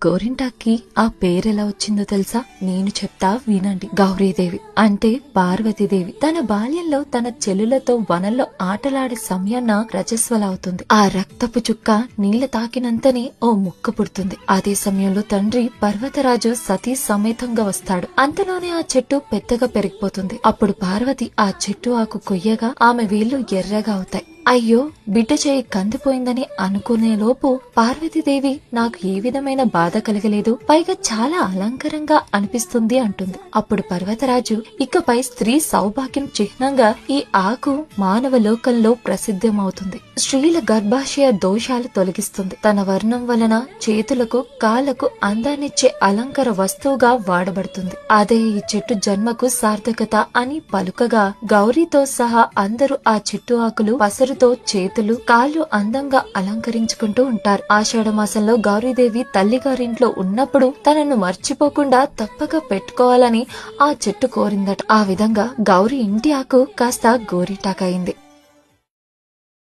గోరింటాకి ఆ పేరెలా వచ్చిందో తెలుసా? నేను చెప్తా వినండి. గౌరీదేవి అంటే పార్వతీదేవి తన బాల్యంలో తన చెల్లులతో వనంలో ఆటలాడే సమయాన్న రజస్వల అవుతుంది. ఆ రక్తపు చుక్క నీళ్ల తాకినంతనే ఓ ముక్క పుడుతుంది. అదే సమయంలో తండ్రి పర్వతరాజు సతీ సమేతంగా వస్తాడు. అంతలోనే ఆ చెట్టు పెద్దగా పెరిగిపోతుంది. అప్పుడు పార్వతి ఆ చెట్టు ఆకు కొయ్యగా ఆమె వేళ్లు ఎర్రగా అవుతాయి. అయ్యో, బిడ్డ చేయి కందిపోయిందని అనుకునే లోపు పార్వతీదేవి నాకు ఏ విధమైన బాధ కలగలేదు, పైగా చాలా అలంకరంగా అనిపిస్తుంది అంటుంది. అప్పుడు పర్వతరాజు ఇకపై స్త్రీ సౌభాగ్యం చిహ్నంగా ఈ ఆకు మానవ లోకంలో ప్రసిద్ధమవుతుంది. స్త్రీల గర్భాశయ దోషాలు తొలగిస్తుంది. తన వర్ణం వలన చేతులకు కాళ్లకు అందాన్నిచ్చే అలంకార వస్తువుగా వాడబడుతుంది. అదే ఈ చెట్టు జన్మకు సార్థకత అని పలుకగా గౌరీతో సహా అందరూ ఆ చెట్టు ఆకులు పసరుతో చేతులు కాళ్ళు అందంగా అలంకరించుకుంటూ ఉంటారు. ఆషాఢ మాసంలో గౌరీదేవి తల్లిగారింట్లో ఉన్నప్పుడు తనను మర్చిపోకుండా తప్పక పెట్టుకోవాలని ఆ చెట్టు కోరిందట. ఆ విధంగా గౌరీ ఇంటి ఆకు కాస్త గోరింటాకయింది.